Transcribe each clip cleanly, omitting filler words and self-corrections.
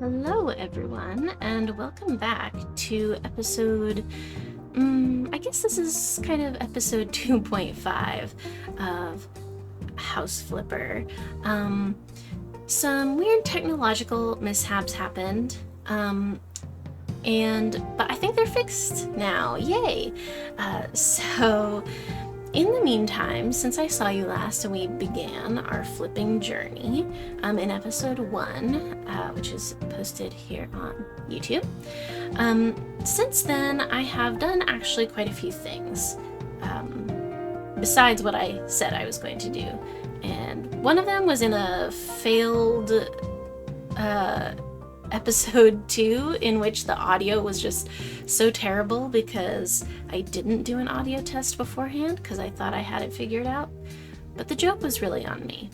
Hello, everyone, and welcome back to episode. I guess this is kind of episode 2.5 of House Flipper. Some weird technological mishaps happened, but I think they're fixed now. Yay! So, in the meantime, since I saw you last and we began our flipping journey in episode 1, which is posted here on YouTube, since then I have done actually quite a few things besides what I said I was going to do. And one of them was in a failed episode 2 in which the audio was just so terrible because I didn't do an audio test beforehand because I thought I had it figured out. But the joke was really on me.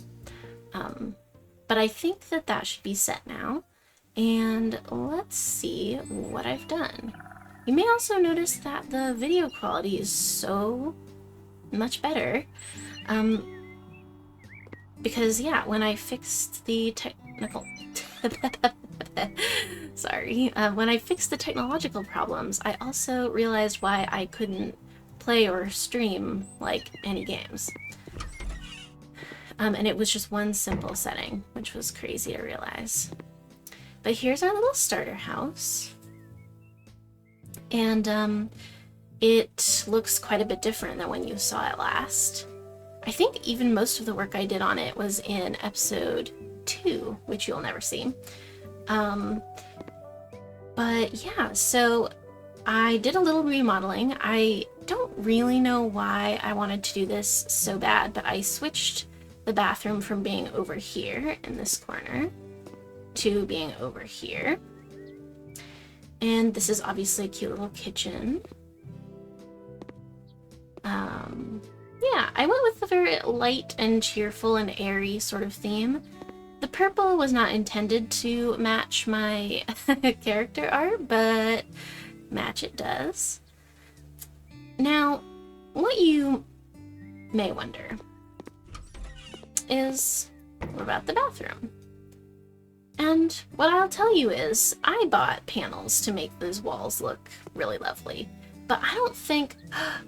But I think that should be set now. And let's see what I've done. You may also notice that the video quality is so much better. Because, yeah, when I fixed the technical... Sorry. When I fixed the technological problems, I also realized why I couldn't play or stream, like, any games. And it was just one simple setting, which was crazy to realize. But here's our little starter house. And, it looks quite a bit different than when you saw it last. I think even most of the work I did on it was in episode 2, which you'll never see. But yeah, so I did a little remodeling. I don't really know why I wanted to do this so bad, but I switched the bathroom from being over here in this corner to being over here. And this is obviously a cute little kitchen. Yeah, I went with a very light and cheerful and airy sort of theme. The purple was not intended to match my character art, but match it does. Now, what you may wonder is, what about the bathroom? And what I'll tell you is, I bought panels to make those walls look really lovely. But I don't think...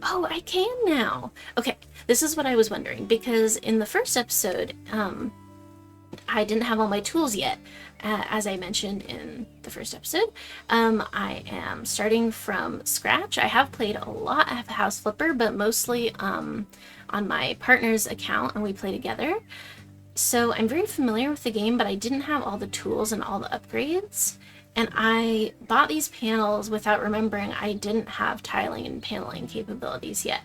Oh, I can now! Okay, this is what I was wondering, because in the first episode, I didn't have all my tools yet. As I mentioned in the first episode, I am starting from scratch. I have played a lot of House Flipper, but mostly on my partner's account, and we play together. So I'm very familiar with the game, but I didn't have all the tools and all the upgrades. And I bought these panels without remembering I didn't have tiling and paneling capabilities yet.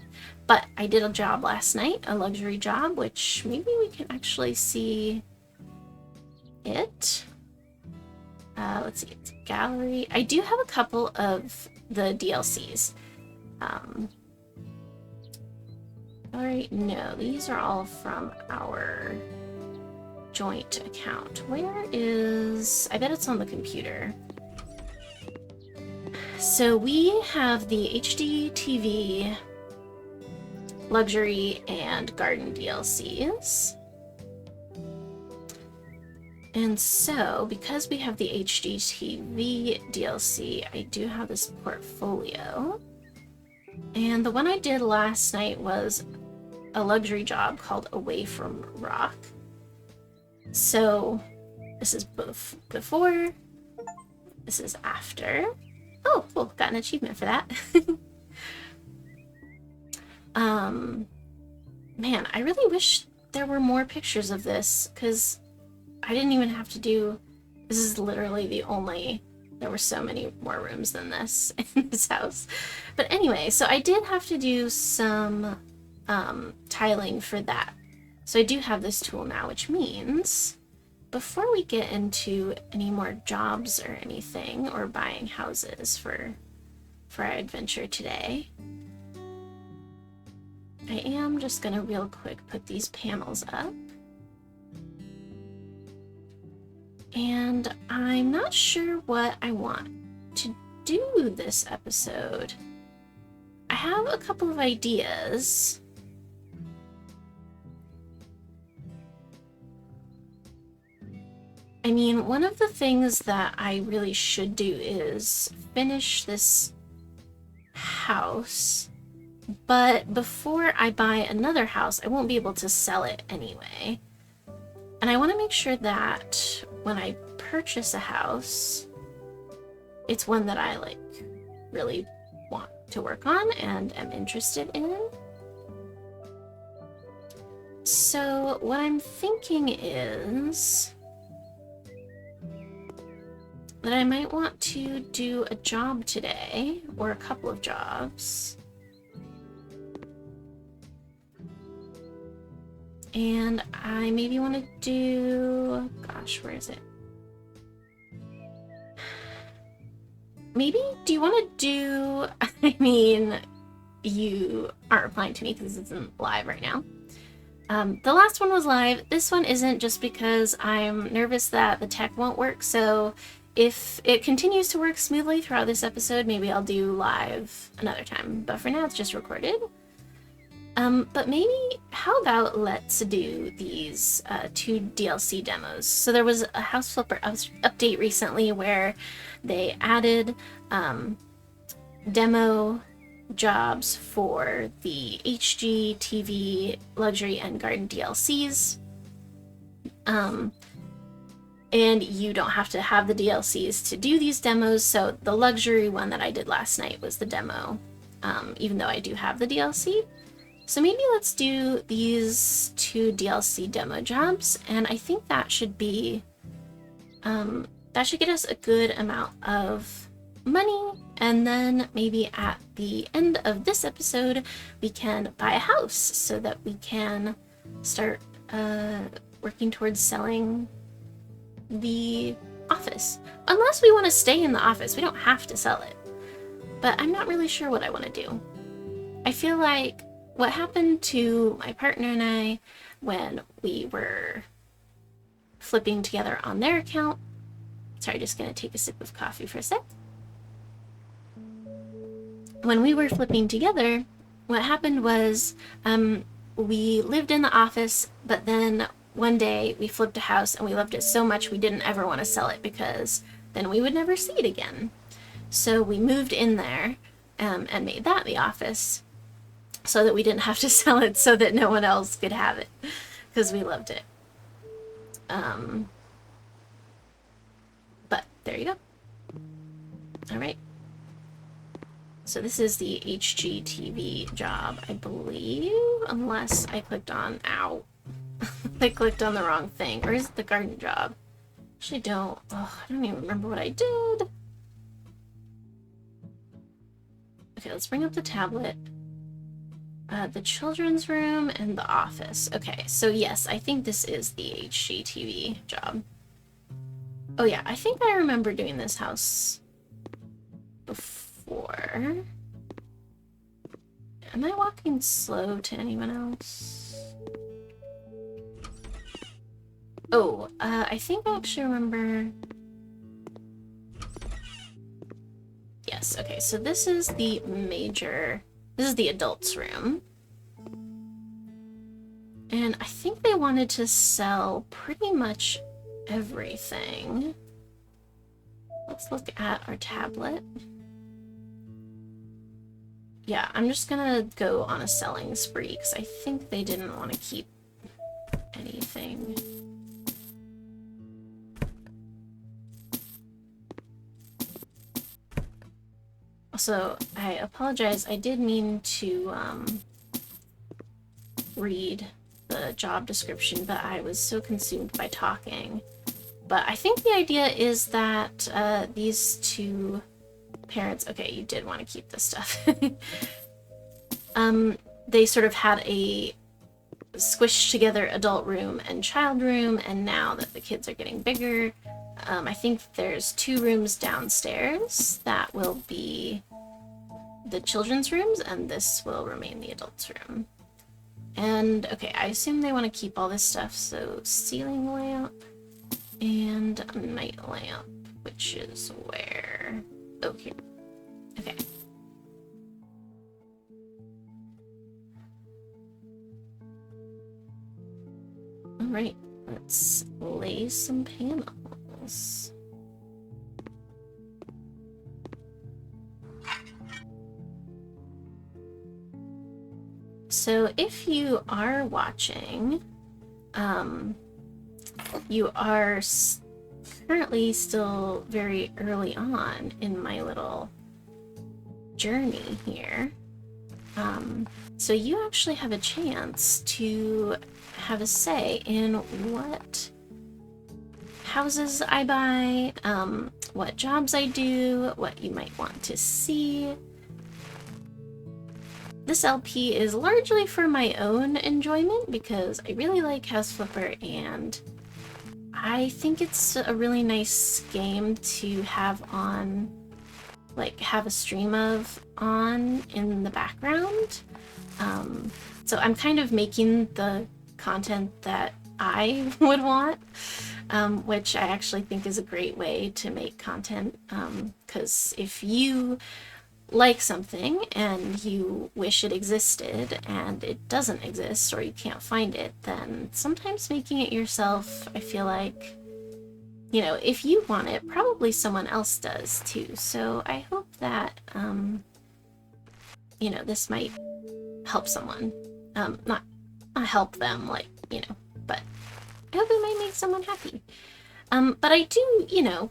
But I did a job last night, a luxury job, which maybe we can actually see it. Let's see, it's gallery. I do have a couple of the DLCs. Alright, no, these are all from our joint account. Where is... I bet it's on the computer. So we have the HGTV, luxury, and garden DLCs. And so, because we have the HGTV DLC, I do have this portfolio. And the one I did last night was a luxury job called Away from Rock. So, this is both before, this is after. Oh, cool, got an achievement for that. Man, I really wish there were more pictures of this, because I didn't even have to do... This is literally the only... There were so many more rooms than this in this house. But anyway, so I did have to do some tiling for that. So I do have this tool now, which means before we get into any more jobs or anything, or buying houses for our adventure today, I am just gonna real quick put these panels up. And I'm not sure what I want to do this episode. I have a couple of ideas. I I mean, one of the things that I really should do is finish this house, but before I buy another house, I won't be able to sell it anyway. And I want to make sure that when I purchase a house, it's one that I like really want to work on and am interested in. So what I'm thinking is that I might want to do a job today, or a couple of jobs. And I maybe want to do, gosh, where is it? Maybe, do you want to do, I mean, you aren't replying to me because it isn't live right now. The last one was live. This one isn't, just because I'm nervous that the tech won't work. So if it continues to work smoothly throughout this episode, maybe I'll do live another time. But for now, it's just recorded. But maybe, how about let's do these 2 DLC demos. So there was a House Flipper update recently where they added demo jobs for the HGTV, Luxury, and Garden DLCs. And you don't have to have the DLCs to do these demos, so the Luxury one that I did last night was the demo, even though I do have the DLC. So maybe let's do these 2 DLC demo jobs, and I think that should be, that should get us a good amount of money, and then maybe at the end of this episode we can buy a house so that we can start working towards selling the office. Unless we want to stay in the office, we don't have to sell it. But I'm not really sure what I want to do. I feel like what happened to my partner and I when we were flipping together on their account. Sorry, just gonna take a sip of coffee for a sec. When we were flipping together, what happened was we lived in the office, but then one day we flipped a house and we loved it so much we didn't ever want to sell it because then we would never see it again. So we moved in there and made that the office so that we didn't have to sell it, so that no one else could have it, because we loved it. But there you go. All right. So this is the HGTV job, I believe, unless I clicked on, ow. I clicked on the wrong thing. Or is it the garden job? Actually don't. Oh, I don't even remember what I did. Okay, let's bring up the tablet. The children's room and the office. Okay, so yes, I think this is the HGTV job. Oh yeah, I think I remember doing this house before. Am I walking slow to anyone else? Oh, I think I actually remember. Yes, okay, so this is the this is the adults' room. And I think they wanted to sell pretty much everything. Let's look at our tablet. Yeah, I'm just gonna go on a selling spree because I think they didn't want to keep anything. Also, I apologize, I did mean to read the job description, but I was so consumed by talking. But I think the idea is that these 2 parents, okay, you did want to keep this stuff. They sort of had a squished together adult room and child room, and now that the kids are getting bigger, I think there's 2 rooms downstairs that will be the children's rooms, and this will remain the adults' room. And okay, I assume they want to keep all this stuff, so ceiling lamp and a night lamp, which is where? Oh, here. Okay. Alright, let's lay some panels. walls. So if you are watching, you are currently still very early on in my little journey here. So you actually have a chance to have a say in what houses I buy, what jobs I do, what you might want to see. This LP is largely for my own enjoyment because I really like House Flipper and I think it's a really nice game to have on, like, have a stream of on in the background. So I'm kind of making the content that I would want, which I actually think is a great way to make content, because if you like something and you wish it existed and it doesn't exist or you can't find it, then sometimes making it yourself, I feel like, you know, if you want it, probably someone else does too. So I hope that, you know, this might help someone. Not help them, like, you know, but I hope it might make someone happy. But I do, you know,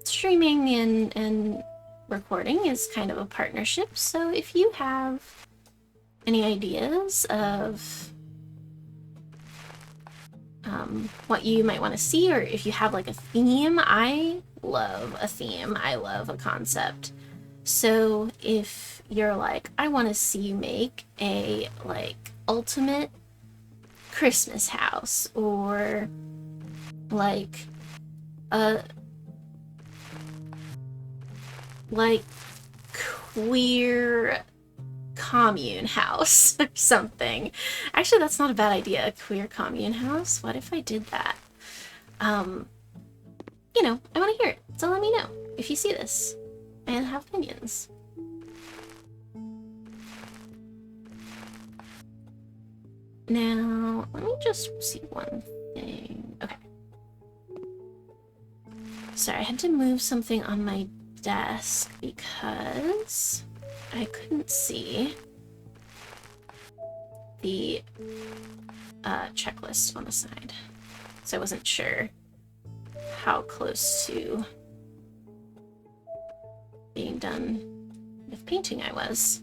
streaming and recording is kind of a partnership, so if you have any ideas of what you might want to see, or if you have like a theme, I love a theme, I love a concept. So if you're like, I want to see you make a like ultimate Christmas house, or like a queer commune house or something. Actually, that's not a bad idea, a queer commune house. What if I did that? You know, I want to hear it, so let me know if you see this and have opinions. Now, let me just see one thing. Okay. Sorry, I had to move something on my desk because I couldn't see the checklist on the side. So I wasn't sure how close to being done with painting I was.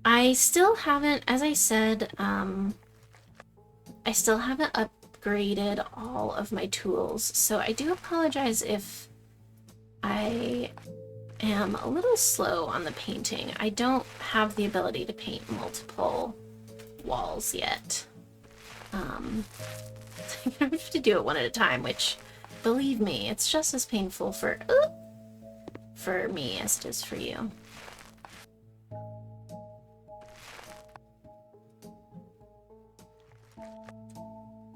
I still haven't, as I said, I still haven't upgraded all of my tools, so I do apologize if I am a little slow on the painting. I don't have the ability to paint multiple walls yet. I have to do it one at a time, which, believe me, it's just as painful for me as it is for you.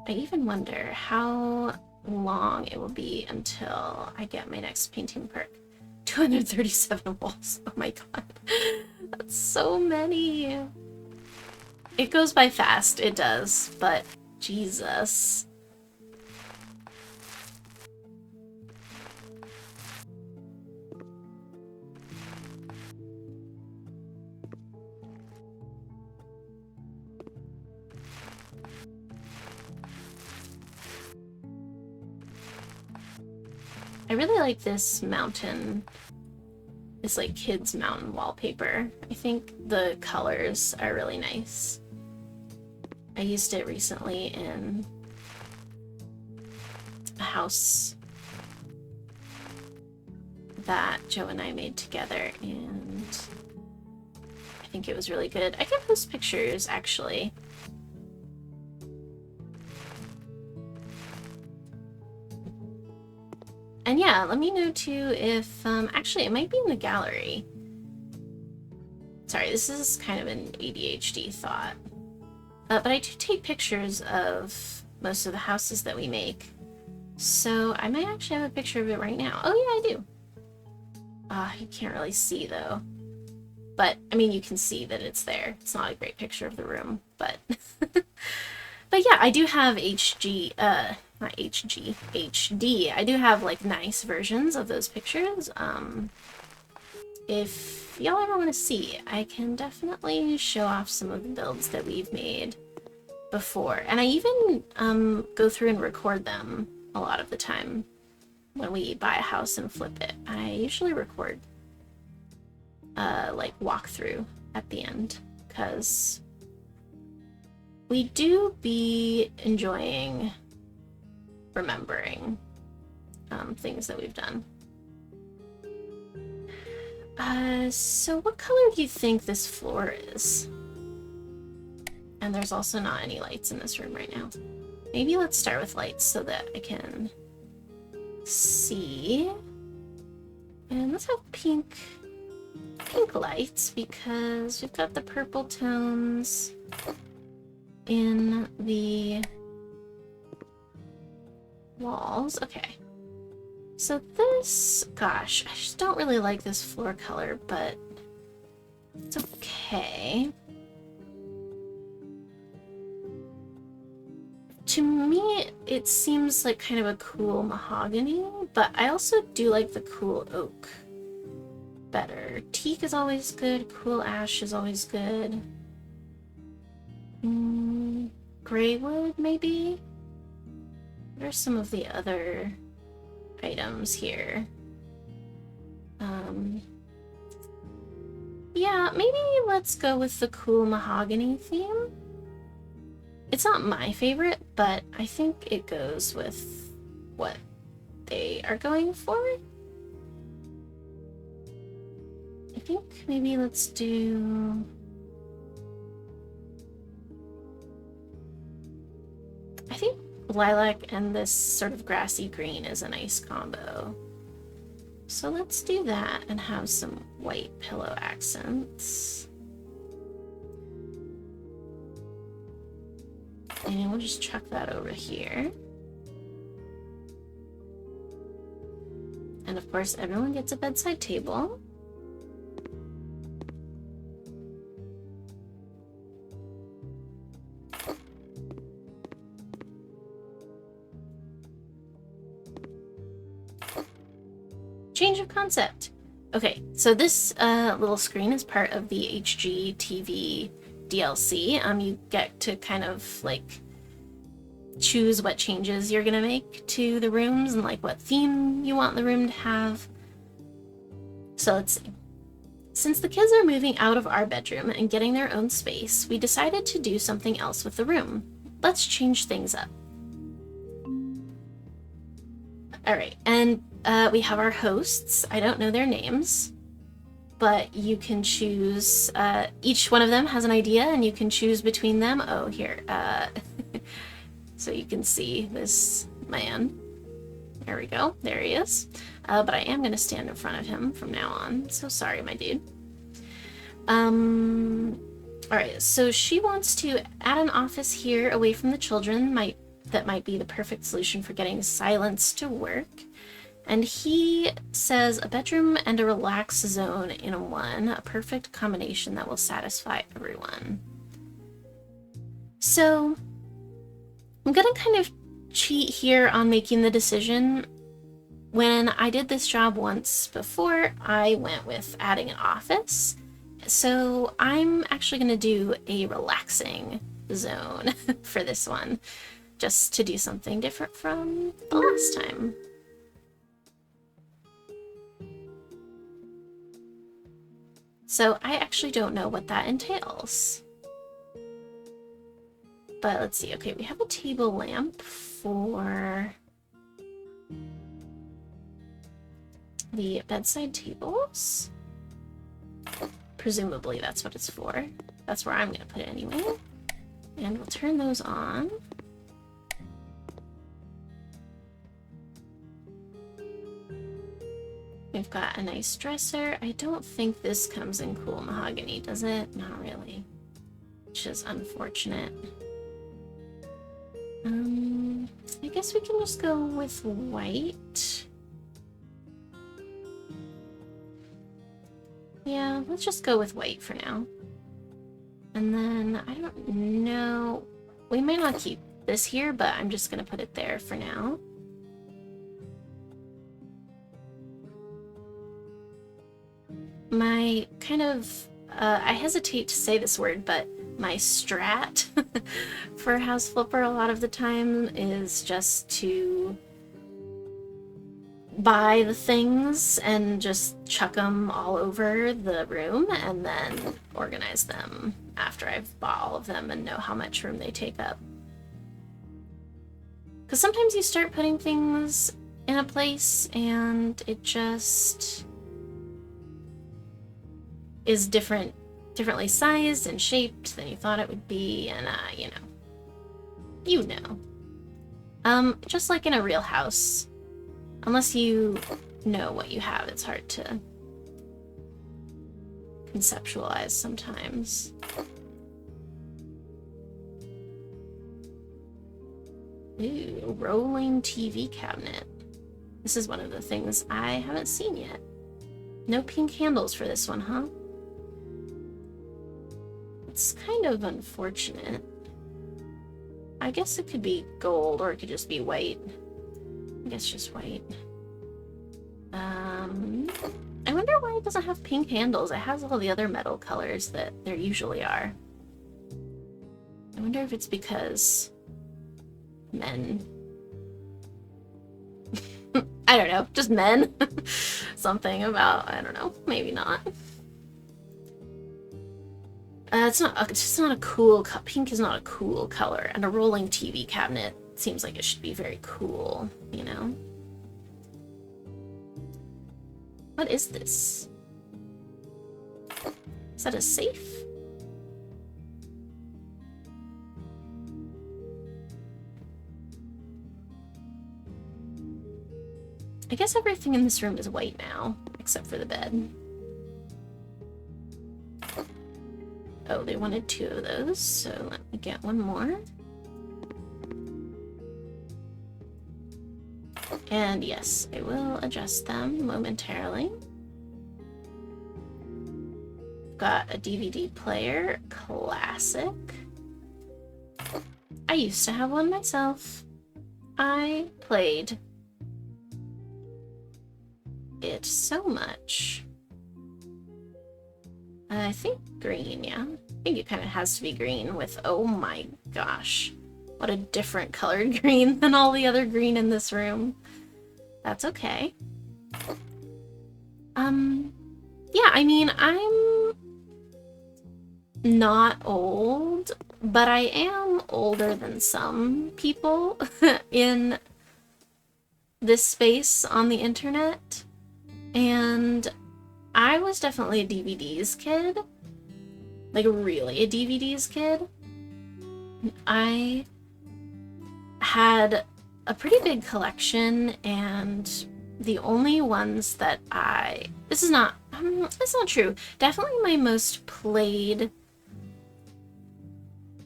I even wonder how long it will be until I get my next painting perk. 237 walls. Oh my god. That's so many. It goes by fast, it does, but Jesus. I really like this mountain, this like kids mountain wallpaper. I think the colors are really nice. I used it recently in a house that Joe and I made together, and I think it was really good. I can post pictures, actually. And yeah, let me know too if, actually it might be in the gallery. Sorry, this is kind of an ADHD thought. But I do take pictures of most of the houses that we make. So I might actually have a picture of it right now. Oh yeah, I do. You can't really see though. But, I mean, you can see that it's there. It's not a great picture of the room, but... But yeah, I do have not HG, HD. I do have like nice versions of those pictures. If y'all ever want to see, I can definitely show off some of the builds that we've made before. And I even go through and record them a lot of the time when we buy a house and flip it. I usually record like walkthrough at the end, because we do be enjoying remembering things that we've done. So what color do you think this floor is? And there's also not any lights in this room right now. Maybe let's start with lights so that I can see. And let's have pink lights, because we've got the purple tones in the walls. Okay. So this, gosh, I just don't really like this floor color, but it's okay. To me, it seems like kind of a cool mahogany, but I also do like the cool oak better. Teak is always good, cool ash is always good. Gray wood, maybe? What are some of the other items here? Yeah, maybe let's go with the cool mahogany theme. It's not my favorite, but I think it goes with what they are going for. I think maybe let's do... I think lilac and this sort of grassy green is a nice combo. So let's do that and have some white pillow accents. And we'll just chuck that over here. And of course, everyone gets a bedside table. Change of concept. Okay, so this little screen is part of the HGTV DLC. You get to kind of like choose what changes you're gonna make to the rooms and like what theme you want the room to have. So let's see. Since the kids are moving out of our bedroom and getting their own space, we decided to do something else with the room. Let's change things up. All right, and we have our hosts. I don't know their names, but you can choose, each one of them has an idea and you can choose between them. Oh, here, so you can see this man. There we go, there he is. But I am gonna stand in front of him from now on. So sorry, my dude. All right, so she wants to add an office here away from the children. That might be the perfect solution for getting silence to work. And he says a bedroom and a relax zone in one, a perfect combination that will satisfy everyone. So I'm gonna kind of cheat here on making the decision. When I did this job once before, I went with adding an office. So I'm actually gonna do a relaxing zone for this one, just to do something different from the last time. So I actually don't know what that entails. But let's see. Okay, we have a table lamp for the bedside tables. Presumably that's what it's for. That's where I'm going to put it anyway. And we'll turn those on. We've got a nice dresser. I don't think this comes in cool mahogany, does it? Not really. Which is unfortunate. I guess we can just go with white. Yeah, let's just go with white for now. And then, I don't know, we may not keep this here, but I'm just gonna put it there for now. My kind of, I hesitate to say this word, but my strat for House Flipper a lot of the time is just to buy the things and just chuck them all over the room and then organize them after I've bought all of them and know how much room they take up. Because sometimes you start putting things in a place and it just is differently sized and shaped than you thought it would be, and you know. Just like in a real house, unless you know what you have, it's hard to conceptualize sometimes. Ooh, a rolling TV cabinet. This is one of the things I haven't seen yet. No pink handles for this one, huh? It's kind of unfortunate. I guess it could be gold, or it could just be white. I guess just white. I wonder why it doesn't have pink handles. It has all the other metal colors that there usually are. I wonder if it's because men. I don't know, just men. Something about, I don't know, maybe not. It's just not a cool, pink is not a cool color, and a rolling TV cabinet seems like it should be very cool, you know? What is this? Is that a safe? I guess everything in this room is white now, except for the bed. Oh, they wanted 2 of those, so let me get one more. And yes, I will adjust them momentarily. Got a DVD player, classic. I used to have one myself. I played it so much. I think green, yeah. I think it kind of has to be green with, oh my gosh, what a different colored green than all the other green in this room. That's okay. Yeah, I mean, I'm not old, but I am older than some people in this space on the internet, and I was definitely a DVDs kid. Like, really a DVDs kid. I had a pretty big collection, and the only ones that this is not true. Definitely my most played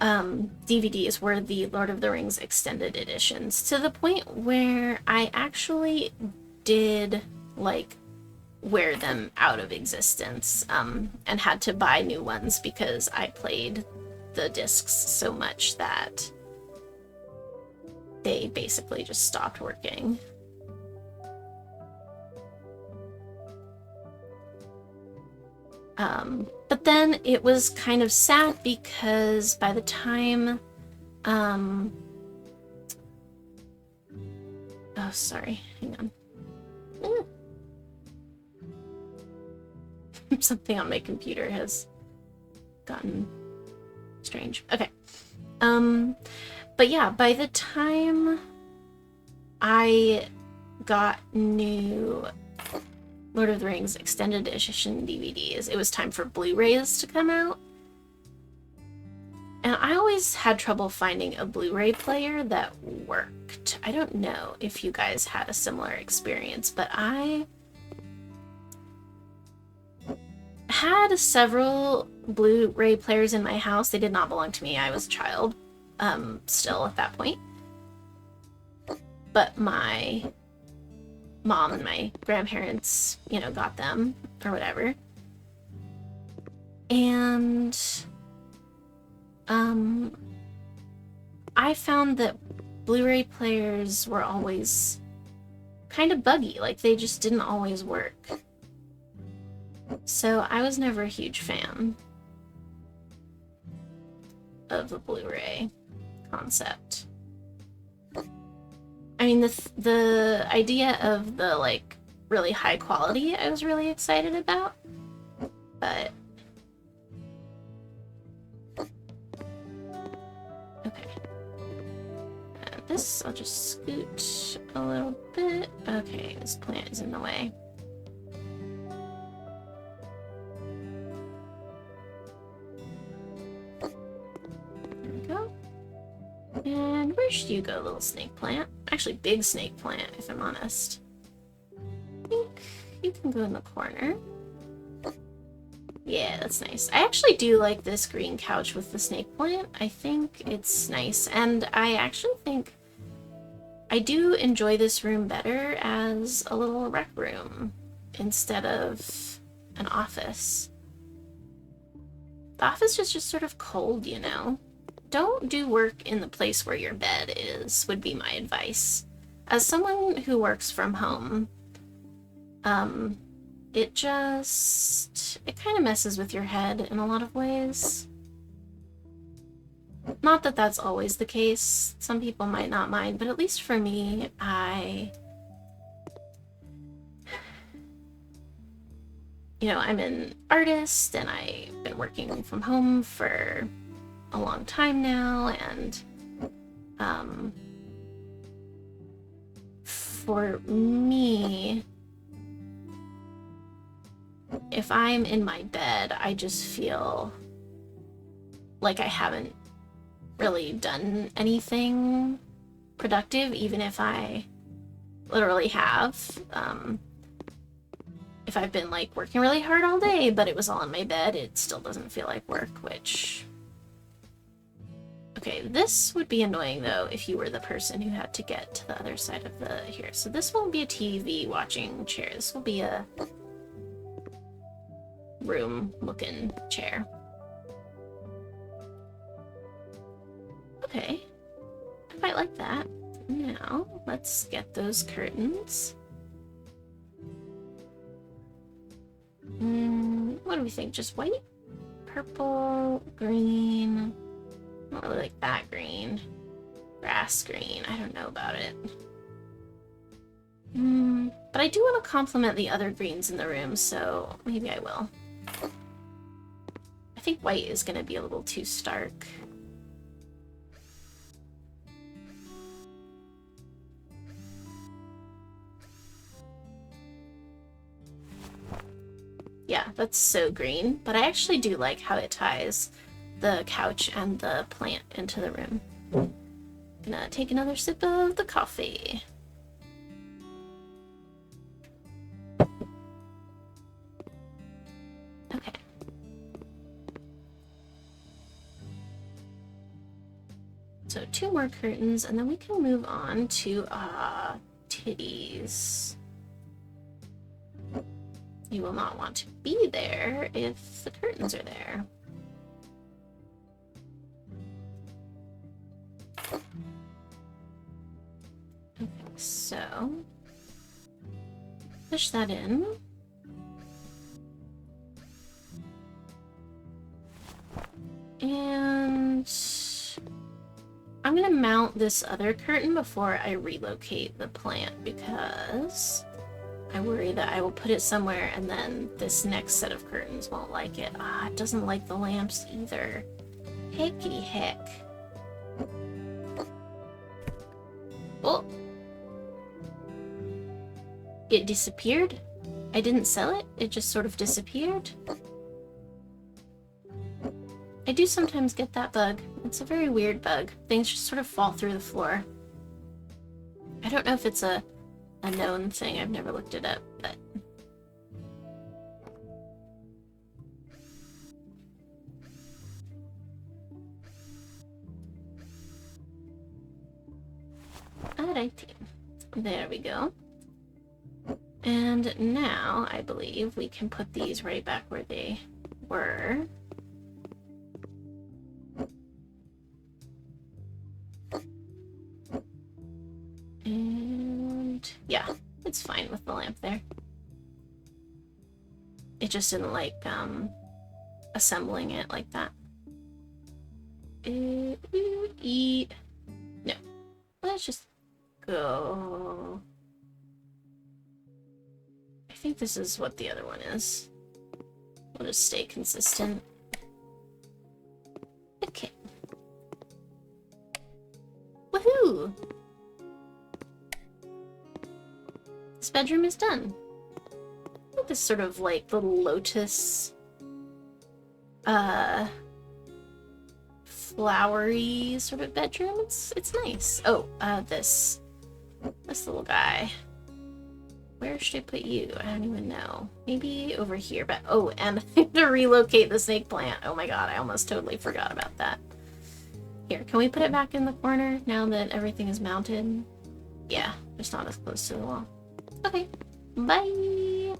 DVDs were the Lord of the Rings extended editions, to the point where I actually did, like, wear them out of existence, and had to buy new ones because I played the discs so much that they basically just stopped working. But then it was kind of sad because by the time, oh, sorry, hang on. Something on my computer has gotten strange. Okay. But yeah, by the time I got new Lord of the Rings extended edition DVDs, it was time for Blu-rays to come out. And I always had trouble finding a Blu-ray player that worked. I don't know if you guys had a similar experience, but I had several Blu-ray players in my house. They did not belong to me. I was a child, still at that point. But my mom and my grandparents, you know, got them or whatever. And I found that Blu-ray players were always kind of buggy, like they just didn't always work. So I was never a huge fan of the Blu-ray concept. I mean, the idea of the, like, really high quality I was really excited about, but... Okay. This, I'll just scoot a little bit. Okay, this plant is in the way. There we go. And where should you go, little snake plant? Actually, big snake plant, if I'm honest. I think you can go in the corner. Yeah, that's nice. I actually do like this green couch with the snake plant. I think it's nice. And I actually think I do enjoy this room better as a little rec room instead of an office. The office is just sort of cold, you know? Don't do work in the place where your bed is, would be my advice. As someone who works from home, it kind of messes with your head in a lot of ways. Not that that's always the case. Some people might not mind, but at least for me, I'm an artist and I've been working from home for a long time now, and for me, if I'm in my bed, I just feel like I haven't really done anything productive, even if I literally have. If I've been like working really hard all day, but it was all in my bed, it still doesn't feel like work, which... Okay, this would be annoying though if you were the person who had to get to the other side of the here. So this won't be a TV watching chair. This will be a room looking chair. Okay, I quite like that. Now let's get those curtains. What do we think? Just white? Purple, green. I don't really like that green. Grass green. I don't know about it. But I do want to complement the other greens in the room, so maybe I will. I think white is going to be a little too stark. Yeah, that's so green, but I actually do like how it ties the couch and the plant into the room. Gonna take another sip of the coffee. Okay. So 2 more curtains, and then we can move on to titties. You will not want to be there if the curtains are there. Okay, so push that in. And I'm gonna mount this other curtain before I relocate the plant because I worry that I will put it somewhere and then this next set of curtains won't like it. It doesn't like the lamps either. Heckity heck. Oh! It disappeared? I didn't sell it? It just sort of disappeared? I do sometimes get that bug. It's a very weird bug. Things just sort of fall through the floor. I don't know if it's a known thing. I've never looked it up, but... Alrighty. There we go. And now, I believe, we can put these right back where they were. Yeah, it's fine with the lamp there. It just didn't like, assembling it like that. No. Let's just go. I think this is what the other one is. We'll just stay consistent. Okay. Woohoo! This bedroom is done. This sort of like little lotus, flowery sort of bedroom. It's nice. Oh, this little guy. Where should I put you? I don't even know. Maybe over here, but oh, and I have to relocate the snake plant. Oh my god, I almost totally forgot about that. Here, can we put it back in the corner now that everything is mounted? Yeah, just not as close to the wall. Okay, bye!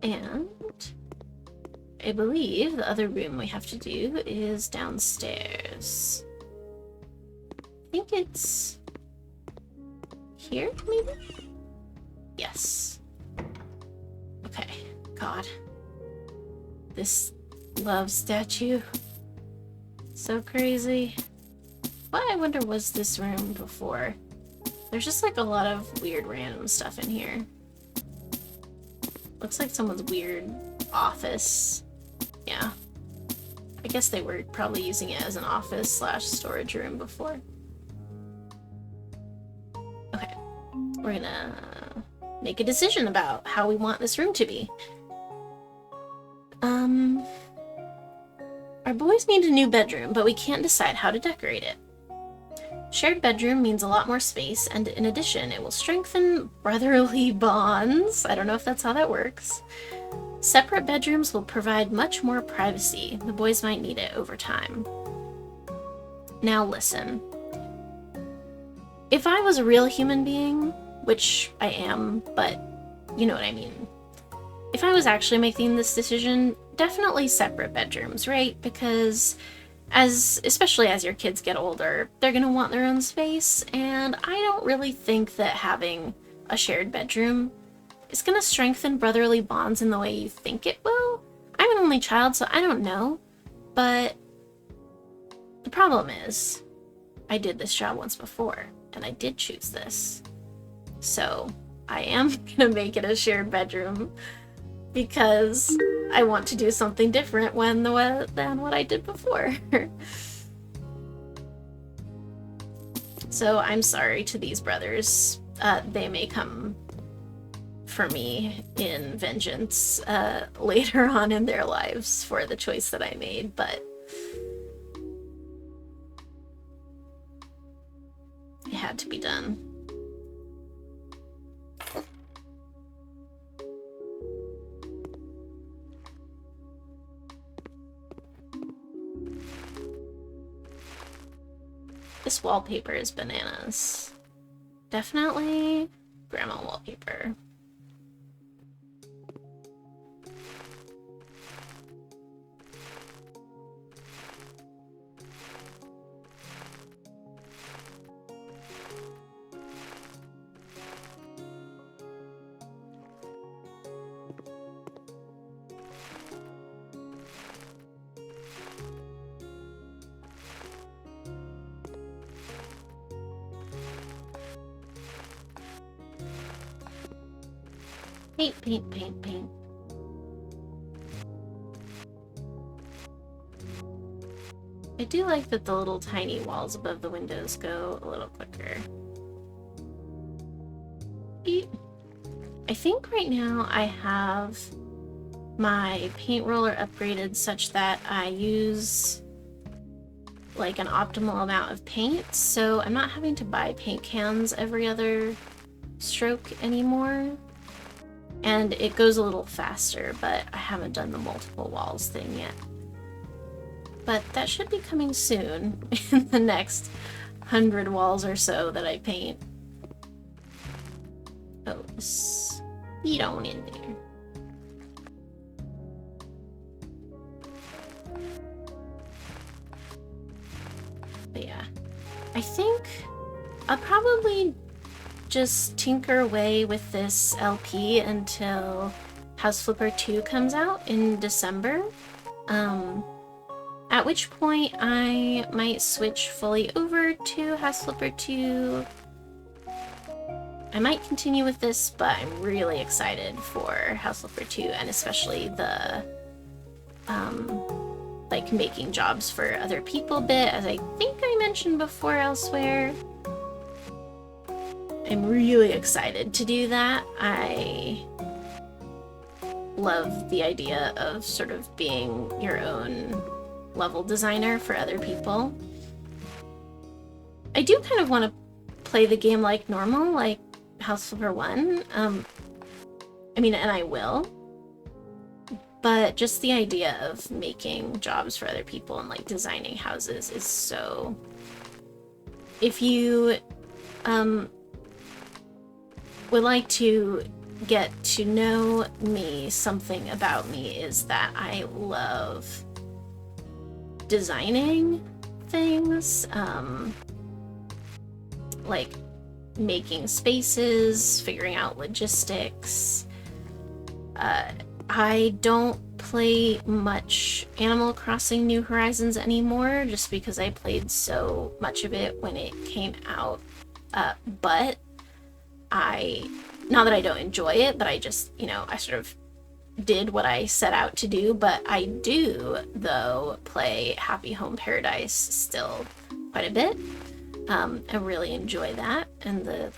And I believe the other room we have to do is downstairs. I think it's here, maybe? Yes. Okay, God. This love statue. So crazy. What, I wonder, was this room before? There's just like a lot of weird random stuff in here. Looks like someone's weird office. Yeah. I guess they were probably using it as an office slash storage room before. Okay. We're gonna make a decision about how we want this room to be. Our boys need a new bedroom, but we can't decide how to decorate it. Shared bedroom means a lot more space, and in addition, it will strengthen brotherly bonds. I don't know if that's how that works. Separate bedrooms will provide much more privacy. The boys might need it over time. Now listen. If I was a real human being, which I am, but you know what I mean. If I was actually making this decision, definitely separate bedrooms, right? Because especially as your kids get older, they're gonna want their own space, and I don't really think that having a shared bedroom is gonna strengthen brotherly bonds in the way you think it will. I'm an only child, so I don't know, but the problem is, I did this job once before, and I did choose this. So I am gonna make it a shared bedroom because I want to do something different than what I did before. So I'm sorry to these brothers. They may come for me in vengeance later on in their lives for the choice that I made, but it had to be done. This wallpaper is bananas. Definitely grandma wallpaper. Paint, paint, paint, paint. I do like that the little tiny walls above the windows go a little quicker. I think right now I have my paint roller upgraded such that I use like an optimal amount of paint, so I'm not having to buy paint cans every other stroke anymore. And it goes a little faster, but I haven't done the multiple walls thing yet. But that should be coming soon, in the next 100 walls or so that I paint. Oh, speed on in there. But yeah, I think I'll probably just tinker away with this LP until House Flipper 2 comes out in December. At which point I might switch fully over to House Flipper 2. I might continue with this, but I'm really excited for House Flipper 2, and especially the like making jobs for other people bit, as I think I mentioned before elsewhere. I'm really excited to do that. I love the idea of sort of being your own level designer for other people. I do kind of want to play the game like normal, like House Flipper 1. I mean, and I will. But just the idea of making jobs for other people and like designing houses is so... If you would like to get to know me, something about me is that I love designing things, like making spaces, figuring out logistics. I don't play much Animal Crossing New Horizons anymore, just because I played so much of it when it came out. But not that I don't enjoy it, but I just, I sort of did what I set out to do. But I do, though, play Happy Home Paradise still quite a bit. I really enjoy that, and the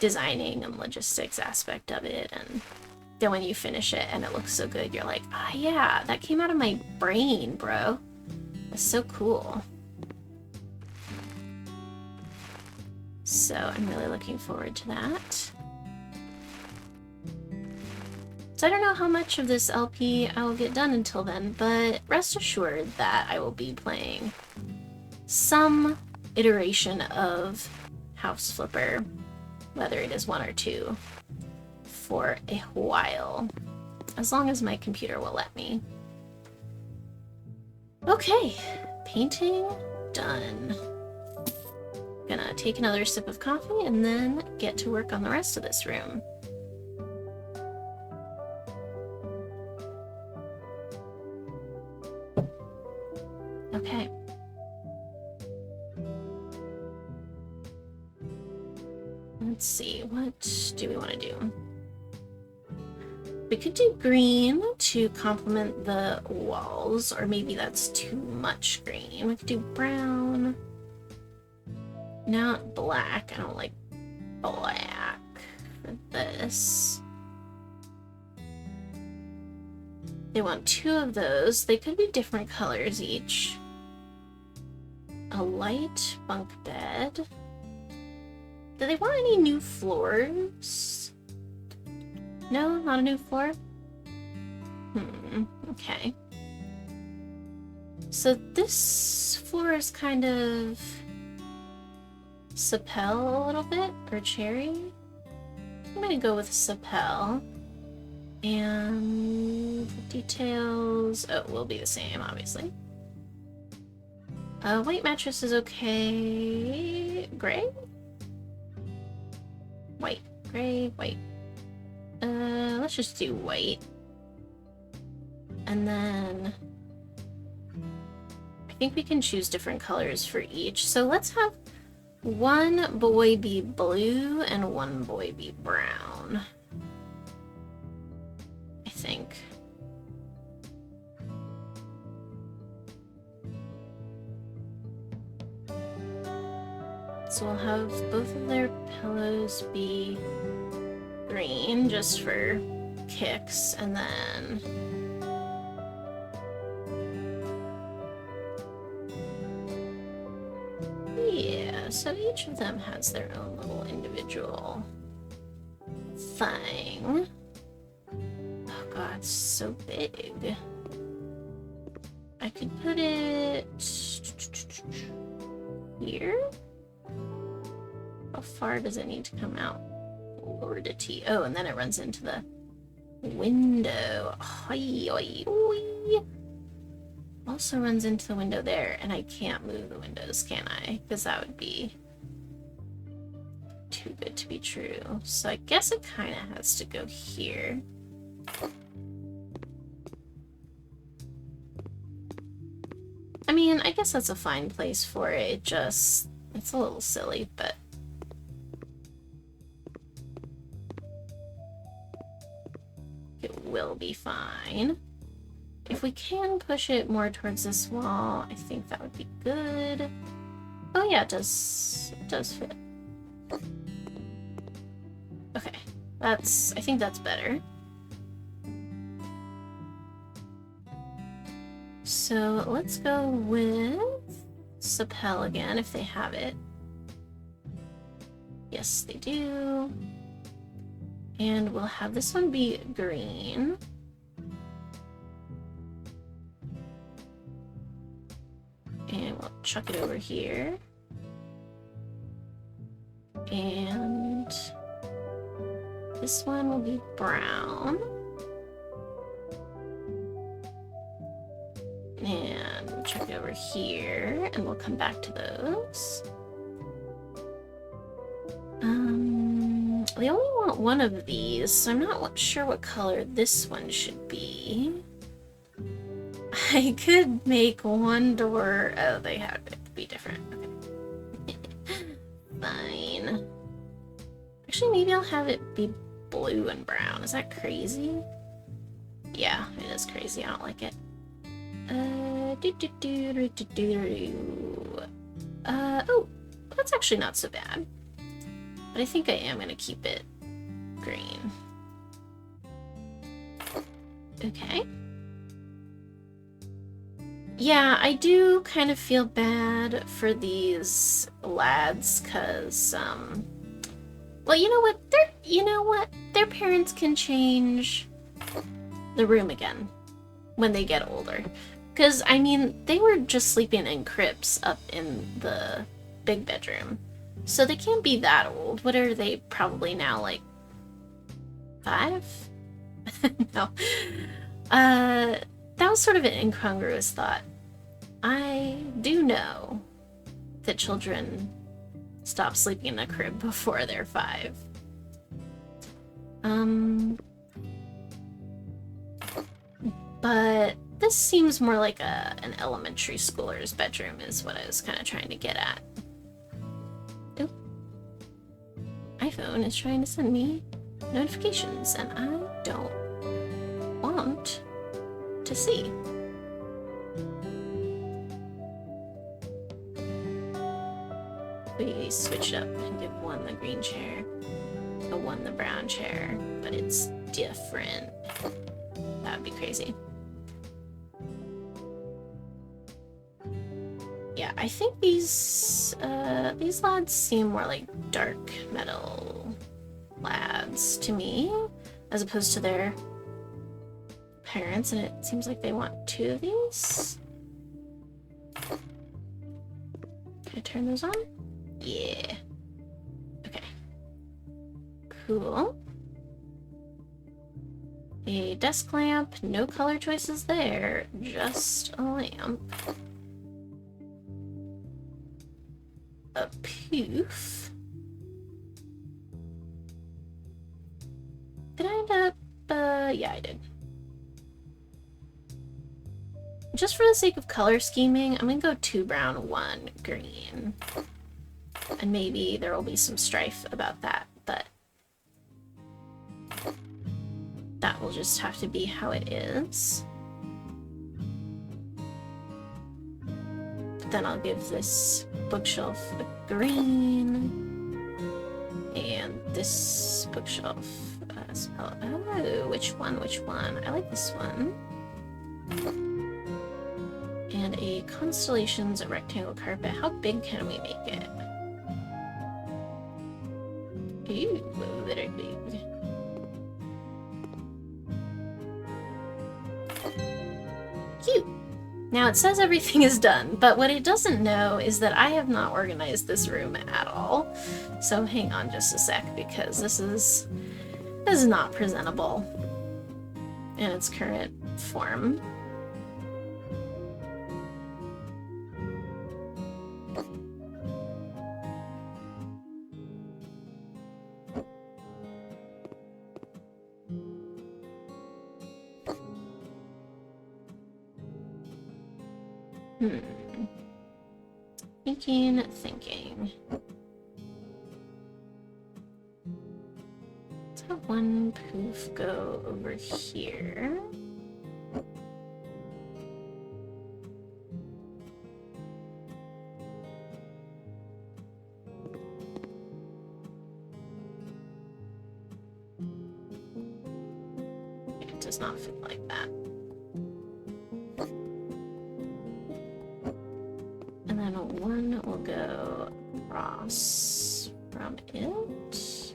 designing and logistics aspect of it. And then when you finish it and it looks so good, you're like, ah, yeah, that came out of my brain, bro. That's so cool. So I'm really looking forward to that. So I don't know how much of this LP I will get done until then, but rest assured that I will be playing some iteration of House Flipper, whether it is 1 or 2, for a while, as long as my computer will let me. Okay, painting done. Gonna take another sip of coffee and then get to work on the rest of this room. Okay. Let's see, what do we want to do? We could do green to complement the walls, or maybe that's too much green. We could do brown. Not black. I don't like black for this. They want 2 of those. They could be different colors each. A light bunk bed. Do they want any new floors? No, not a new floor? Okay. So this floor is kind of Sapel a little bit, or cherry. I'm gonna go with Sapel. And details, will be the same, obviously. White mattress is okay. Gray? White, gray, white. Let's just do white. And then I think we can choose different colors for each. So let's have 1 boy be blue and 1 boy be brown, I think. So we'll have both of their pillows be green, just for kicks, and then yeah, so each of them has their own little individual thing. Oh god, it's so big. I could put it here. How far does it need to come out? Lordity. Oh, and then it runs into the window. Oi, oi, oi. Also runs into the window there, and I can't move the windows, can I? Because that would be too good to be true. So I guess it kind of has to go here. I mean, I guess that's a fine place for it. It's a little silly, but it will be fine. If we can push it more towards this wall, I think that would be good. Oh yeah, it does fit. Okay, I think that's better. So let's go with Sapel again, if they have it. Yes, they do. And we'll have this one be green. And we'll chuck it over here. And this one will be brown. And we'll chuck it over here, and we'll come back to those. They only want one of these, so I'm not sure what color this one should be. I could make one door. Oh, they have it to be different. Okay. Fine. Actually, maybe I'll have it be blue and brown. Is that crazy? Yeah, it is crazy. I don't like it. Oh, that's actually not so bad. But I think I am gonna keep it green. Okay. Yeah, I do kind of feel bad for these lads, cause well, you know what? Their parents can change the room again when they get older. Because, I mean, they were just sleeping in cribs up in the big bedroom. So they can't be that old. What are they probably now, like 5? No. That was sort of an incongruous thought. I do know that children stop sleeping in a crib before they're 5. But this seems more like an elementary schooler's bedroom is what I was kind of trying to get at. Oh. iPhone is trying to send me notifications, and I don't want to see. We switch it up and give one the green chair, one the brown chair, but it's different. That would be crazy. Yeah, I think these lads seem more like dark metal lads to me, as opposed to their parents, and it seems like they want 2 of these. Can I turn those on? Yeah. Okay. Cool. A desk lamp, no color choices there, just a lamp. A poof. Did I end up, yeah, I did. Just for the sake of color scheming, I'm gonna go 2 brown, 1 green. And maybe there will be some strife about that, but that will just have to be how it is. But then I'll give this bookshelf a green, and this bookshelf oh, which one? I like this one. And a Constellations rectangle carpet. How big can we make it? Ooh, very big. Cute. Now it says everything is done, but what it doesn't know is that I have not organized this room at all. So hang on just a sec, because this is not presentable in its current form. Thinking. Let's have one poof go over here. It does not fit like that. And then one will go across from it.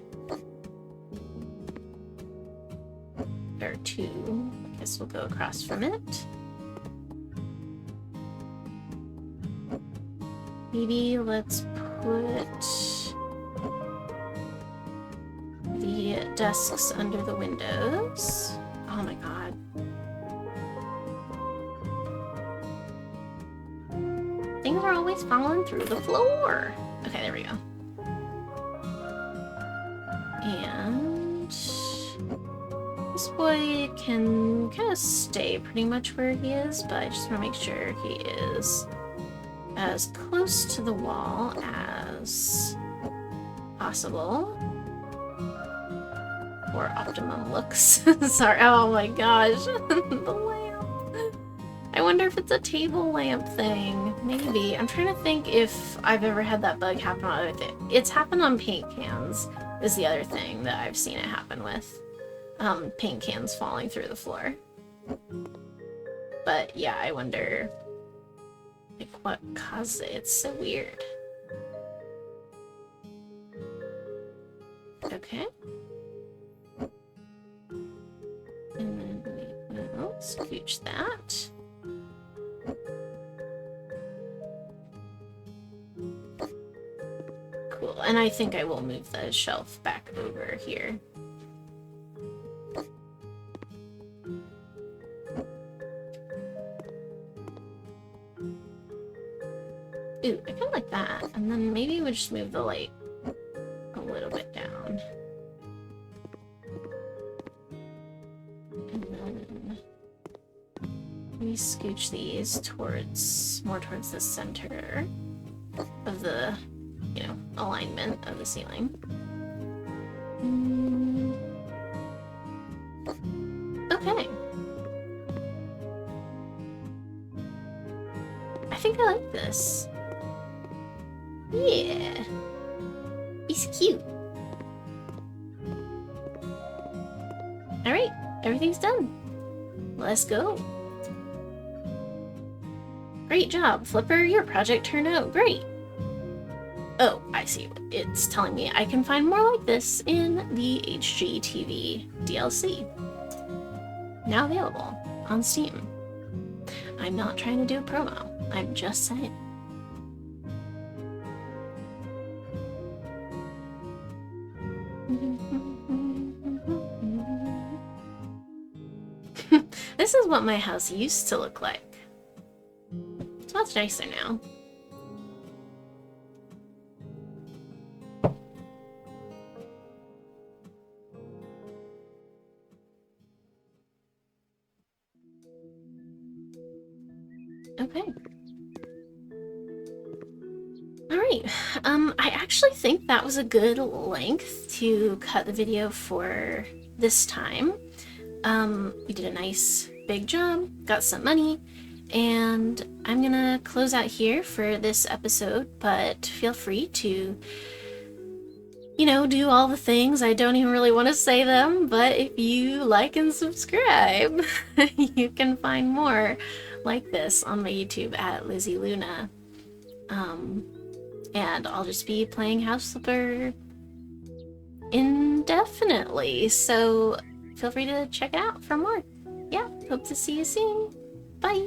Or two, I guess we'll go across from it. Maybe let's put the desks under the windows. Oh my god. Things are always falling through the floor. Okay, there we go. And this boy can kind of stay pretty much where he is, but I just want to make sure he is as close to the wall as possible for optimum looks. Sorry, oh my gosh, the lamp. I wonder if it's a table lamp thing. Maybe. I'm trying to think if I've ever had that bug happen on other things. It's happened on paint cans is the other thing that I've seen it happen with. Paint cans falling through the floor. But yeah, I wonder like what caused it. It's so weird. Okay. And then we will scooch that. Cool. And I think I will move the shelf back over here. Ooh, I kind of like that. And then maybe we'll just move the light a little bit down. And then we scooch these more towards the center of the, alignment of the ceiling. Okay. I think I like this. Yeah. He's cute. Alright, everything's done. Let's go. Great job, Flipper. Your project turned out great. Oh, I see. It's telling me I can find more like this in the HGTV DLC. Now available on Steam. I'm not trying to do a promo. I'm just saying. This is what my house used to look like. It's much nicer now. Okay. Alright, I actually think that was a good length to cut the video for this time. We did a nice big job, got some money, and I'm gonna close out here for this episode, but feel free to, do all the things. I don't even really want to say them, but if you like and subscribe, you can find more like this on my YouTube at Lizzie Luna. And I'll just be playing House Flipper indefinitely, so feel free to check it out for more. Yeah, hope to see you soon. Bye!